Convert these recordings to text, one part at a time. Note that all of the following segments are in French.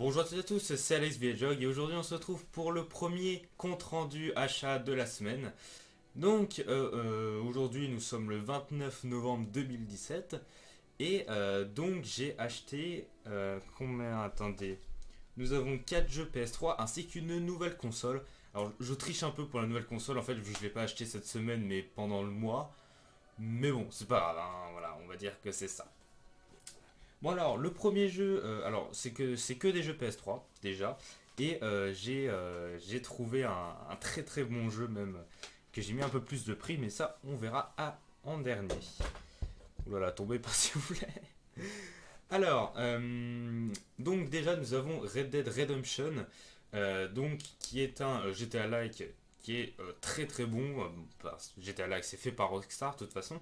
Bonjour à toutes et à tous, c'est Alex Viajog et aujourd'hui on se retrouve pour le premier compte rendu achat de la semaine. Donc aujourd'hui nous sommes le 29 novembre 2017 et donc j'ai acheté combien, attendez, nous avons 4 jeux PS3 ainsi qu'une nouvelle console. Alors je triche un peu pour la nouvelle console en fait vu que je l'ai pas acheté cette semaine mais pendant le mois. Mais bon c'est pas grave, hein, voilà on va dire que c'est ça. Bon alors le premier jeu, alors c'est que des jeux PS3 déjà, et j'ai trouvé un très très bon jeu même que j'ai mis un peu plus de prix, mais ça on verra en dernier. Ouh là là, tombez pas s'il vous plaît. Alors donc déjà nous avons Red Dead Redemption, donc qui est un GTA-like qui est très très bon. GTA-like c'est fait par Rockstar de toute façon,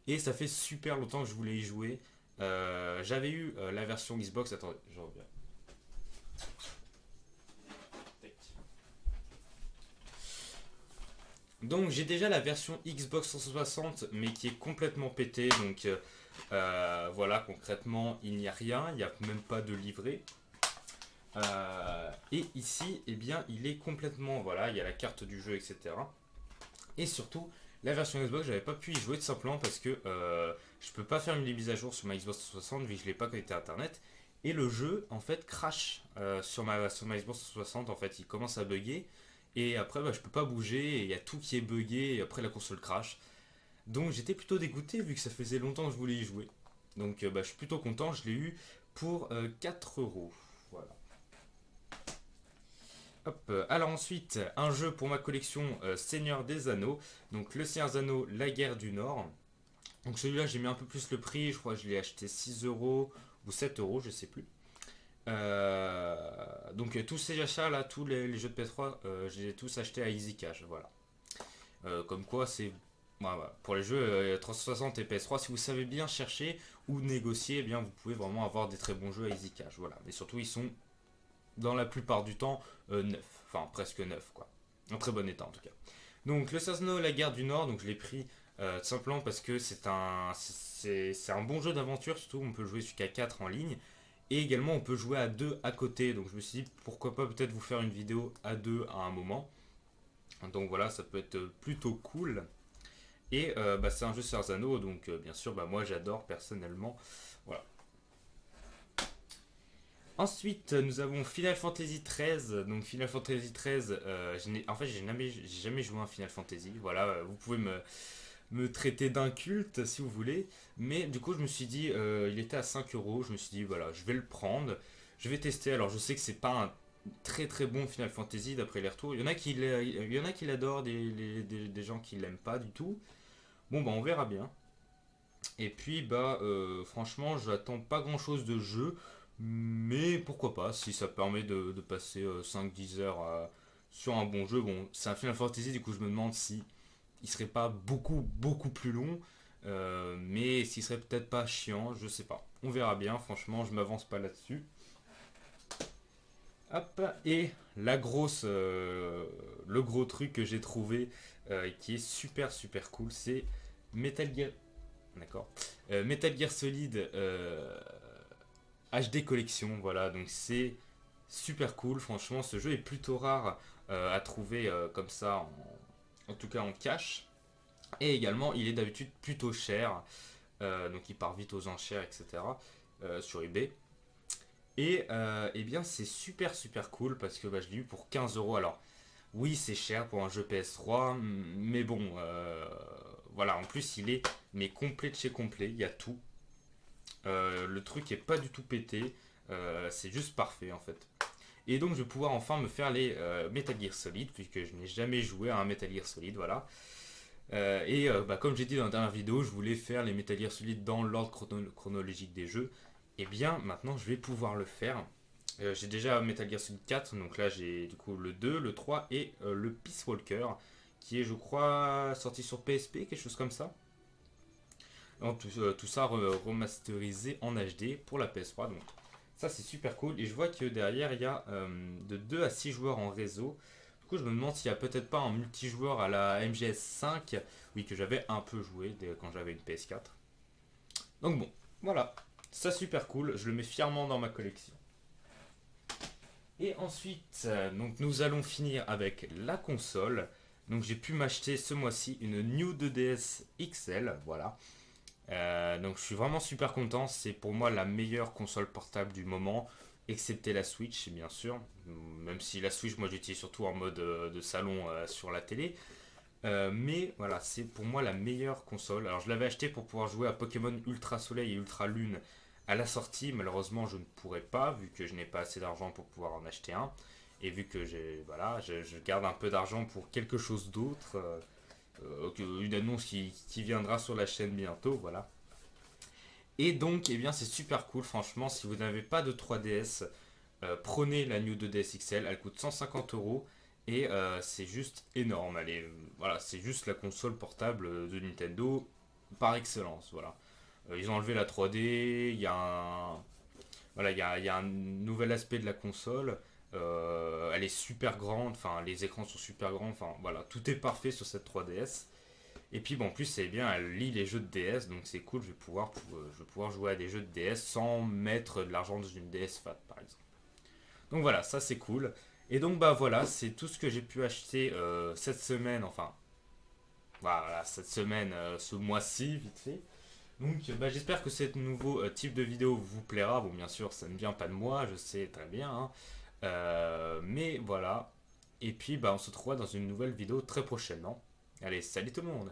et ça fait super longtemps que je voulais y jouer. J'avais eu la version Xbox. Attendez, je reviens. Donc j'ai déjà la version Xbox 360 mais qui est complètement pétée. Donc voilà, concrètement il n'y a rien, il n'y a même pas de livret. Et ici, eh bien, il est complètement, voilà, il y a la carte du jeu, etc. Et surtout, la version Xbox, j'avais pas pu y jouer tout simplement parce que je peux pas faire une mise à jour sur ma Xbox 360 vu que je l'ai pas connecté à Internet. Et le jeu, en fait, crash sur ma Xbox 360. En fait, il commence à bugger. Et après, bah, je peux pas bouger. Et il y a tout qui est buggé. Et après, la console crash. Donc, j'étais plutôt dégoûté vu que ça faisait longtemps que je voulais y jouer. Donc, bah, je suis plutôt content. Je l'ai eu pour 4 euros. Voilà. Hop, alors ensuite, un jeu pour ma collection Seigneur des Anneaux. Donc le Seigneur des Anneaux, La Guerre du Nord. Donc celui-là, j'ai mis un peu plus le prix. Je crois que je l'ai acheté 6 euros ou 7 euros, je sais plus. Donc tous ces achats là, tous les jeux de PS3, je les ai tous achetés à Easy Cash. Voilà. Comme quoi, c'est voilà. Pour les jeux 360 et PS3, si vous savez bien chercher ou négocier, eh bien vous pouvez vraiment avoir des très bons jeux à Easy Cash. Voilà. Mais surtout, ils sont dans la plupart du temps neuf, enfin presque neuf quoi, en très bon état en tout cas. Donc le Sasno, la guerre du Nord, donc je l'ai pris simplement parce que c'est un bon jeu d'aventure, surtout on peut jouer jusqu'à 4 en ligne, et également on peut jouer à 2 à côté, donc je me suis dit pourquoi pas peut-être vous faire une vidéo à 2 à un moment, donc voilà ça peut être plutôt cool. Et bah, c'est un jeu Sarzano, donc bien sûr bah, moi j'adore personnellement, voilà. Ensuite, nous avons Final Fantasy XIII. Donc Final Fantasy XIII, en fait, j'ai jamais joué à un Final Fantasy. Voilà, vous pouvez me traiter d'inculte si vous voulez. Mais du coup, je me suis dit, il était à 5 euros. Je me suis dit, voilà, je vais le prendre. Je vais tester. Alors, je sais que c'est pas un très très bon Final Fantasy d'après les retours. Il y en a qui l'adorent, des gens qui l'aiment pas du tout. Bon, bah, on verra bien. Et puis, bah, franchement, j'attends pas grand chose de jeu. Mais pourquoi pas, si ça permet de passer 5-10 heures sur un bon jeu. Bon, c'est un Final Fantasy, du coup, je me demande si il serait pas beaucoup plus long. Mais s'il serait peut-être pas chiant, je sais pas. On verra bien, franchement, je m'avance pas là-dessus. Hop, et le gros truc que j'ai trouvé qui est super cool, c'est Metal Gear. D'accord. Metal Gear Solid HD Collection, voilà, donc c'est super cool, franchement, ce jeu est plutôt rare à trouver comme ça, en tout cas en cash, et également il est d'habitude plutôt cher, donc il part vite aux enchères, etc., sur eBay, et eh bien c'est super cool parce que bah, je l'ai eu pour 15 euros, alors oui c'est cher pour un jeu PS3, mais bon, voilà, en plus il est mais complet de chez complet, il y a tout. Le truc est pas du tout pété. C'est juste parfait en fait. Et donc je vais pouvoir enfin me faire les Metal Gear Solid, puisque je n'ai jamais joué à un Metal Gear Solid, voilà. Et bah, comme j'ai dit dans la dernière vidéo, je voulais faire les Metal Gear Solid dans l'ordre chronologique des jeux. Et bien maintenant je vais pouvoir le faire. J'ai déjà Metal Gear Solid 4, donc là j'ai du coup le 2, le 3 et le Peace Walker, qui est je crois sorti sur PSP, quelque chose comme ça. Donc, tout ça remasterisé en HD pour la PS3. Donc ça c'est super cool. Et je vois que derrière il y a de 2 à 6 joueurs en réseau. Du coup je me demande s'il n'y a peut-être pas un multijoueur à la MGS5. Oui, que j'avais un peu joué quand j'avais une PS4. Donc bon, voilà. Ça super cool. Je le mets fièrement dans ma collection. Et ensuite, donc nous allons finir avec la console. Donc j'ai pu m'acheter ce mois-ci une New 2DS XL, voilà. Donc je suis vraiment super content, c'est pour moi la meilleure console portable du moment, excepté la Switch bien sûr, même si la Switch moi j'utilise surtout en mode de salon sur la télé. Mais voilà, c'est pour moi la meilleure console. Alors je l'avais acheté pour pouvoir jouer à Pokémon Ultra Soleil et Ultra Lune à la sortie. Malheureusement, je ne pourrais pas vu que je n'ai pas assez d'argent pour pouvoir en acheter un. Et vu que voilà, je garde un peu d'argent pour quelque chose d'autre, une annonce qui viendra sur la chaîne bientôt, voilà. Et donc, eh bien, c'est super cool, franchement, si vous n'avez pas de 3DS, prenez la New 2DS XL, elle coûte 150 euros et c'est juste énorme. Voilà, c'est juste la console portable de Nintendo par excellence. Voilà. Ils ont enlevé la 3D, voilà, il y a un nouvel aspect de la console. Elle est super grande, enfin les écrans sont super grands, enfin voilà, tout est parfait sur cette 3DS. Et puis bon, en plus c'est bien, elle lit les jeux de DS, donc c'est cool, je vais pouvoir jouer à des jeux de DS sans mettre de l'argent dans une DS Fat par exemple. Donc voilà, ça c'est cool. Et donc bah voilà, c'est tout ce que j'ai pu acheter cette semaine, enfin voilà, cette semaine, ce mois-ci, vite fait. Donc bah, j'espère que ce nouveau type de vidéo vous plaira. Bon bien sûr, ça ne vient pas de moi, je sais très bien, hein. Mais voilà. Et puis bah on se retrouvera dans une nouvelle vidéo très prochainement. Allez, salut tout le monde!